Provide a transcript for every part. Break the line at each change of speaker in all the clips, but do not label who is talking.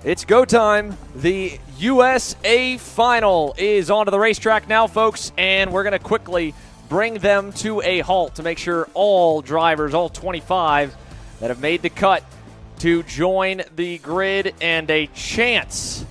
It's go time. The USA final is onto the racetrack now, folks, and we're going to quickly bring them to a halt to make sure all drivers, all 25 that have made the cut to join the grid and a chance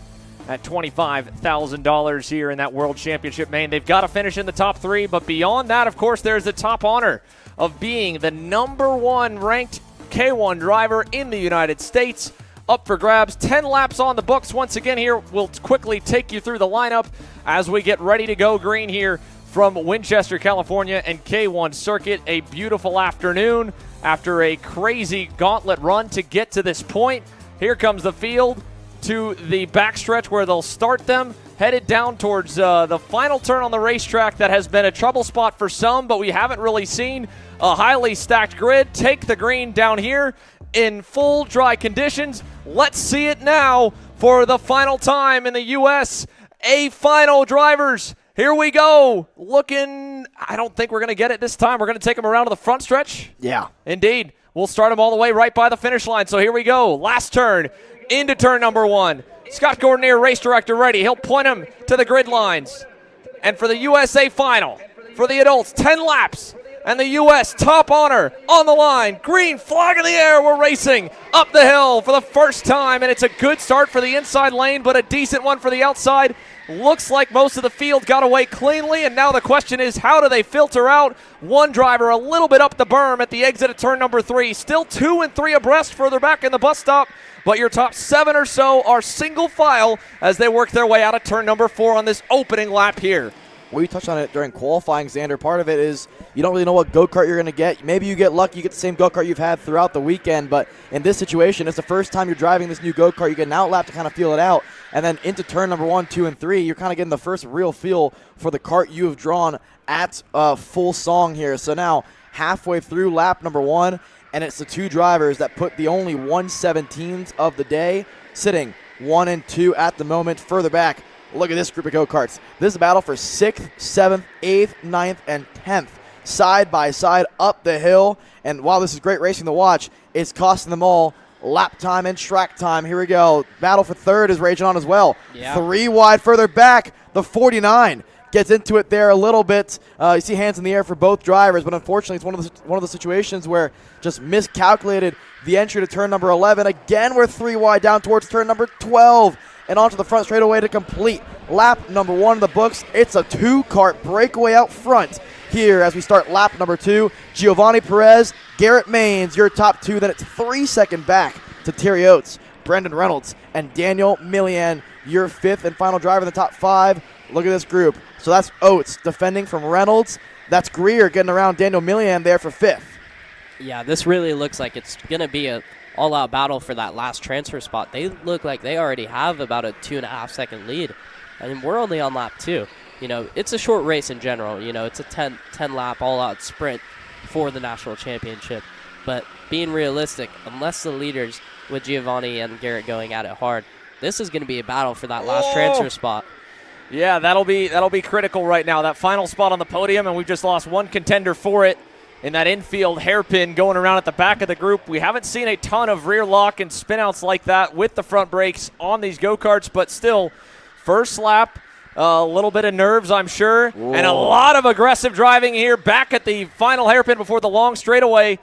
at $25,000 here in that World Championship main. They've got to finish in the top three, but beyond that, of course, there's the top honor of being the #1 ranked K1 driver in the United States. Up for grabs. 10 laps on the books. Once again here, we'll quickly take you through the lineup as we get ready to go green here from Winchester, California and K1 Circuit. A beautiful afternoon after a crazy gauntlet run to get to this point. Here comes the field to the backstretch where they'll start them, headed down towards the final turn on the racetrack that has been a trouble spot for some, but we haven't really seen a highly stacked grid take the green down here in full dry conditions. Let's see it now for the final time in the USA final, drivers. Here we go. Looking, I don't think we're going to get it this time. We're going to take them around to the front stretch.
Yeah.
Indeed. We'll start them all the way right by the finish line. So here we go. Last turn into turn #1. Scott Gordonier, race director, ready. He'll point them to the grid lines. And for the USA final, for the adults, 10 laps. And the U.S. top honor on the line. Green flag in the air. We're racing up the hill for the first time, and it's a good start for the inside lane, but a decent one for the outside. Looks like most of the field got away cleanly, and now the question is, how do they filter out? One driver a little bit up the berm at the exit of turn #3. Still 2 and 3 abreast further back in the bus stop, but your top 7 or so are single file as they work their way out of turn #4 on this opening lap here.
We touched on it during qualifying, Xander. Part of it is you don't really know what go-kart you're going to get. Maybe you get lucky, you get the same go-kart you've had throughout the weekend, but in this situation, it's the first time you're driving this new go-kart. You get an outlap to kind of feel it out, and then into turn #1, 2, and 3, you're kind of getting the first real feel for the kart you have drawn at full song here. So now, halfway through lap #1, and it's the two drivers that put the only 1/17 of the day, sitting 1 and 2 at the moment. Further back, look at this group of go-karts. This is a battle for 6th, 7th, 8th, 9th, and 10th. Side by side up the hill. And while this is great racing to watch, it's costing them all lap time and track time. Here we go. Battle for 3rd is raging on as well.
Yeah.
3 wide further back. The 49 gets into it there a little bit. You see hands in the air for both drivers, but unfortunately it's one of the situations where just miscalculated the entry to turn #11. Again, we're 3 wide down towards turn #12. And onto the front straightaway to complete lap #1 of the books. It's a 2-kart breakaway out front here as we start lap #2. Giovanni Perez, Garrett Maines, your top 2. Then it's 3 seconds back to Terry Oates, Brendan Reynolds, and Daniel Millian, your 5th and final driver in the top 5. Look at this group. So that's Oates defending from Reynolds. That's Greer getting around Daniel Millian there for 5th.
Yeah, this really looks like it's going to be a all-out battle for that last transfer spot. They look like they already have about a 2.5-second lead, and we're only on lap 2. You know, it's a short race in general. You know, it's a 10-lap all-out sprint for the national championship. But being realistic, unless the leaders with Giovanni and Garrett going at it hard, this is going to be a battle for that last transfer spot.
Yeah, that'll be critical right now. That final spot on the podium, and we've just lost one contender for it in that infield hairpin going around at the back of the group. We haven't seen a ton of rear lock and spinouts like that with the front brakes on these go-karts, but still, first lap, a little bit of nerves, I'm sure,
Whoa.
and a lot of aggressive driving here back at the final hairpin before the long straightaway.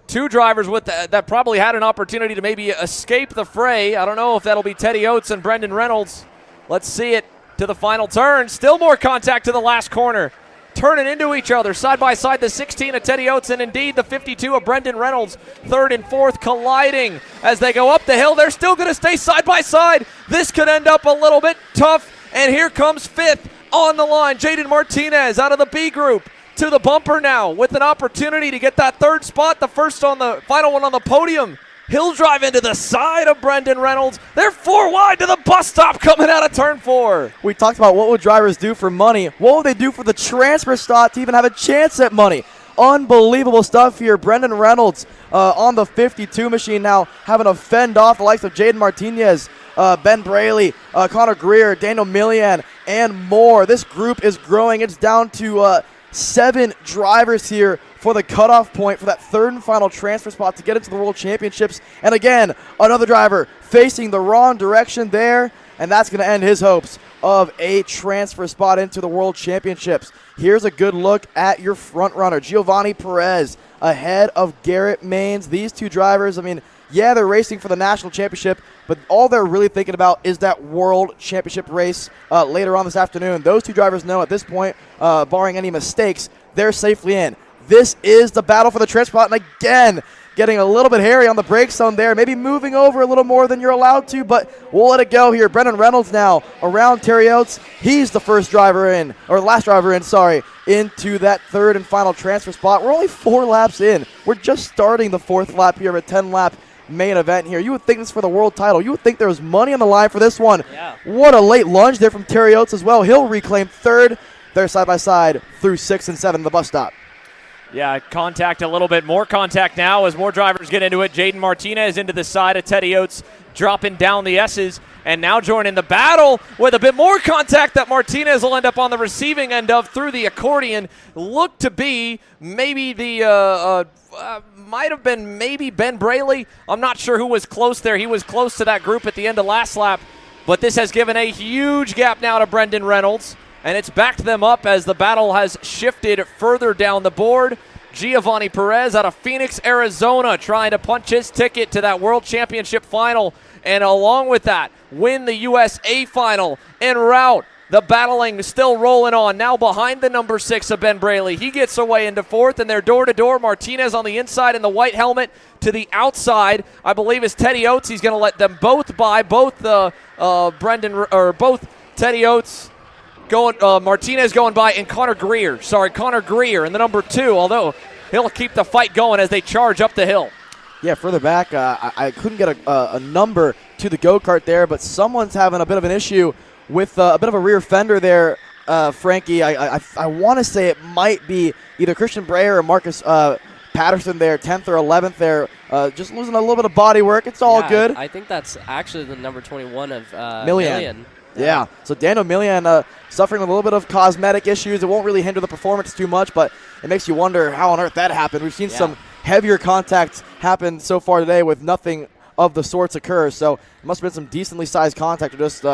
2 drivers with that probably had an opportunity to maybe escape the fray. I don't know if that'll be Teddy Oates and Brendan Reynolds. Let's see it to the final turn. Still more contact to the last corner. Turning into each other, side by side, the 16 of Teddy Oates and indeed the 52 of Brendan Reynolds. 3rd and 4th colliding as they go up the hill. They're still going to stay side by side. This could end up a little bit tough, and here comes 5th on the line. Jaden Martinez out of the B group to the bumper now with an opportunity to get that 3rd spot, the first on the final one on the podium. He'll drive into the side of Brendan Reynolds. They're 4 wide to the bus stop coming out of turn 4.
We talked about what would drivers do for money. What would they do for the transfer slot to even have a chance at money? Unbelievable stuff here. Brendan Reynolds on the 52 machine now having to fend off the likes of Jaden Martinez, Ben Braley, Connor Greer, Daniel Millian, and more. This group is growing. It's down to 7 drivers here for the cutoff point for that third and final transfer spot to get into the World Championships. And again, another driver facing the wrong direction there, and that's going to end his hopes of a transfer spot into the World Championships. Here's a good look at your front runner, Giovanni Perez, ahead of Garrett Maines. These two drivers, I mean, yeah, they're racing for the national championship, but all they're really thinking about is that world championship race later on this afternoon. Those two drivers know at this point, barring any mistakes, they're safely in. This is the battle for the transfer spot, and again, getting a little bit hairy on the brake zone there, maybe moving over a little more than you're allowed to, but we'll let it go here. Brendan Reynolds now around Terry Oates. He's the first driver in, or last driver in, sorry, into that third and final transfer spot. We're only 4 laps in. We're just starting the 4th lap here of a 10-lap main event here. You would think this is for the world title. You would think there was money on the line for this one.
Yeah.
What a late lunge there from Terry Oates as well. He'll reclaim 3rd. They're side by side through 6 and 7 the bus stop.
Yeah, contact, a little bit more contact now as more drivers get into it. Jaden Martinez into the side of Teddy Oates, dropping down the S's, and now joining the battle with a bit more contact that Martinez will end up on the receiving end of through the accordion. Looked to be maybe the might have been maybe Ben Braley. I'm not sure who was close there. He was close to that group at the end of last lap, but this has given a huge gap now to Brendan Reynolds, and it's backed them up as the battle has shifted further down the board. Giovanni Perez out of Phoenix, Arizona, trying to punch his ticket to that World Championship final, and along with that, win the USA final en route. The battling still rolling on. Now behind the number 6 of Ben Braley. He gets away into 4th, and they're door-to-door. Martinez on the inside in the white helmet. To the outside, I believe, is Teddy Oates. He's going to let them both by. Both Teddy Oates going, Martinez going by, and Connor Greer in the number 2, although he'll keep the fight going as they charge up the hill.
Yeah, further back, I couldn't get a number to the go-kart there, but someone's having a bit of an issue with a bit of a rear fender there, Frankie. I want to say it might be either Christian Breyer or Marcus Patterson there, 10th or 11th there, just losing a little bit of body work. It's all good.
I think that's actually the number 21 of
Millian. Yeah, so Daniel Millian suffering a little bit of cosmetic issues. It won't really hinder the performance too much, but it makes you wonder how on earth that happened. We've seen some heavier contact happen so far today with nothing of the sorts occur, so it must have been some decently sized contact, or just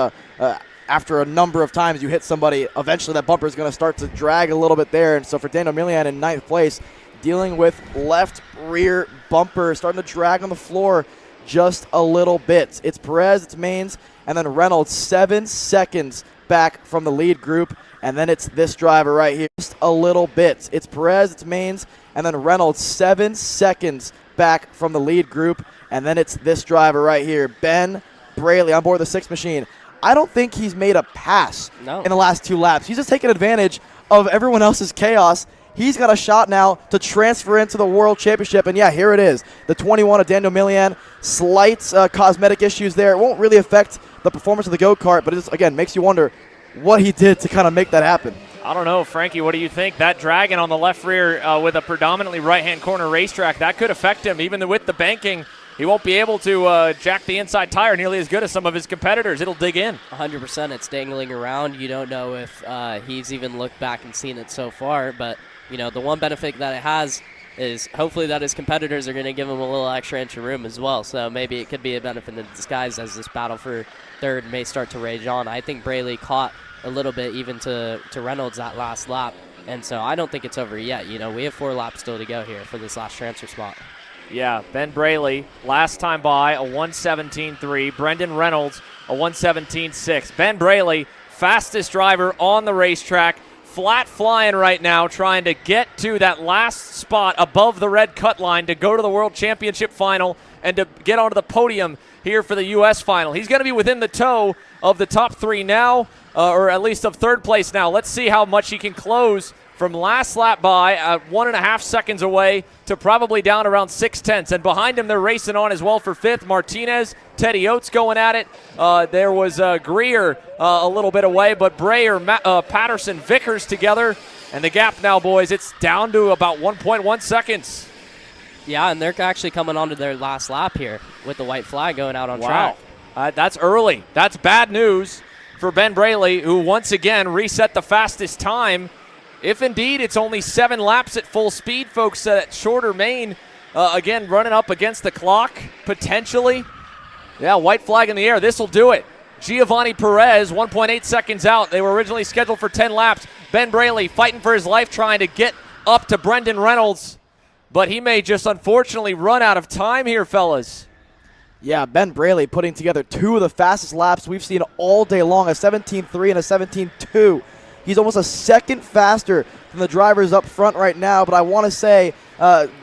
after a number of times you hit somebody, eventually that bumper is going to start to drag a little bit there. And so for Daniel Millian in 9th place, dealing with left rear bumper, starting to drag on the floor just a little bit. It's Perez, it's Maines, and then Reynolds 7 seconds back from the lead group. And then it's this driver right here, just a little bit. It's Perez, it's Maines, and then Reynolds 7 seconds back from the lead group. And then it's this driver right here, Ben Braley on board the 6 machine. I don't think he's made a pass in the last 2 laps. He's just taking advantage of everyone else's chaos. He's got a shot now to transfer into the World Championship. And, yeah, here it is. The 21 of Daniel Millian. Slight cosmetic issues there. It won't really affect the performance of the go-kart, but it just, again, makes you wonder what he did to kind of make that happen.
I don't know, Frankie, what do you think? That dragon on the left rear with a predominantly right-hand corner racetrack, that could affect him. Even with the banking, he won't be able to jack the inside tire nearly as good as some of his competitors. It'll dig in.
100%. It's dangling around. You don't know if he's even looked back and seen it so far. But, you know, the one benefit that it has is hopefully that his competitors are going to give him a little extra inch of room as well. So maybe it could be a benefit in disguise as this battle for third may start to rage on. I think Braley caught a little bit even to Reynolds that last lap. And so I don't think it's over yet. You know, we have 4 laps still to go here for this last transfer spot.
Yeah, Ben Braley, last time by, a 1:17.3. Brendan Reynolds, a 1:17.6. Ben Braley, fastest driver on the racetrack, flat flying right now, trying to get to that last spot above the red cut line to go to the World Championship final and to get onto the podium here for the U.S. final. He's going to be within the toe of the top 3 now, or at least of 3rd place now. Let's see how much he can close from last lap by at 1.5 seconds away to probably down around 0.6. And behind him, they're racing on as well for 5th. Martinez, Teddy Oates going at it. There was Greer a little bit away, but Breyer, Patterson, Vickers together. And the gap now, boys, it's down to about 1.1 seconds.
Yeah, and they're actually coming onto their last lap here with the white flag going out on track.
That's early. That's bad news for Ben Braley, who once again reset the fastest time if indeed it's only 7 laps at full speed, folks, that shorter main, again, running up against the clock, potentially. Yeah, white flag in the air. This will do it. Giovanni Perez, 1.8 seconds out. They were originally scheduled for 10 laps. Ben Braley fighting for his life, trying to get up to Brendan Reynolds. But he may just unfortunately run out of time here, fellas.
Yeah, Ben Braley putting together 2 of the fastest laps we've seen all day long, a 17.3 and a 17.2. He's almost a second faster than the drivers up front right now, but I want to say,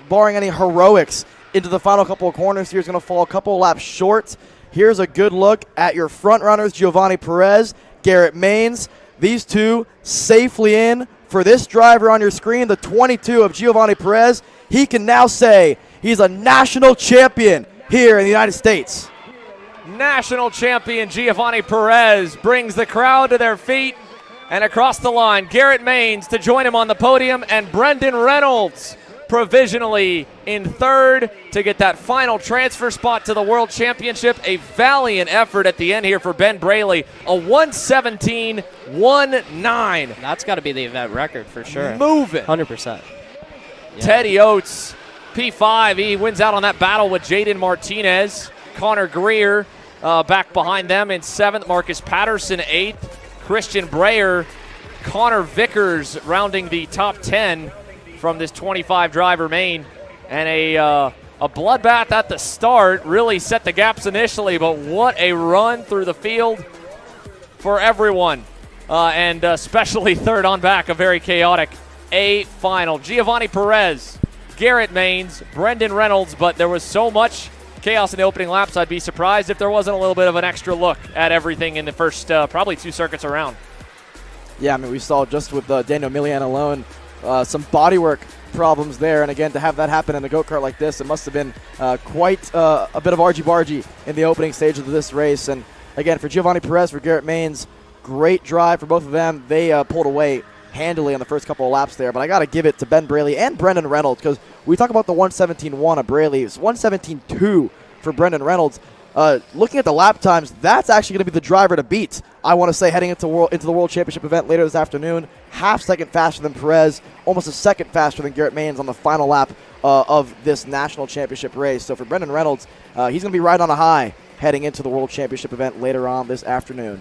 barring any heroics, into the final couple of corners here is going to fall a couple of laps short. Here's a good look at your front runners, Giovanni Perez, Garrett Maines. These two safely in. For this driver on your screen, the 22 of Giovanni Perez, he can now say he's a national champion here in the United States.
National champion Giovanni Perez brings the crowd to their feet, and across the line, Garrett Maines to join him on the podium, and Brendan Reynolds provisionally in third to get that final transfer spot to the World Championship. A valiant effort at the end here for Ben Braley, a 1:17.19.
That's got to be the event record for sure.
Moving.
100%. Yeah.
Teddy Oates, P5, he wins out on that battle with Jaden Martinez. Connor Greer back behind them in 7th. Marcus Patterson 8th. Christian Breyer, Connor Vickers rounding the top 10 from this 25-driver main. And a bloodbath at the start really set the gaps initially, but what a run through the field for everyone. And especially third on back, a very chaotic A final. Giovanni Perez, Garrett Maines, Brendan Reynolds, but there was so much chaos in the opening laps, I'd be surprised if there wasn't a little bit of an extra look at everything in the first probably 2 circuits around.
Yeah, I mean, we saw just with Daniel Milian alone some bodywork problems there, and again, to have that happen in a go-kart like this, it must have been quite a bit of argy-bargy in the opening stage of this race. And again, for Giovanni Perez, for Garrett Maines, great drive for both of them. They pulled away handily on the first couple of laps there, but I got to give it to Ben Braley and Brendan Reynolds, because we talk about the 1:17.1 of Braley. It's 1:17.2 for Brendan Reynolds. Looking at the lap times, that's actually going to be the driver to beat, I want to say, heading into the World Championship event later this afternoon. Half second faster than Perez, almost a second faster than Garrett Maines on the final lap of this national championship race. So for Brendan Reynolds, he's going to be right on a high heading into the World Championship event later on this afternoon.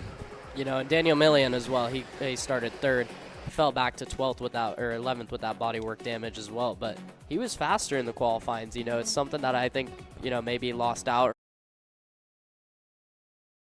You know, and Daniel Milian as well, he started third. Fell back to 12th without, or 11th without bodywork damage as well, but he was faster in the qualifyings. You know, it's something that I think, you know, maybe lost out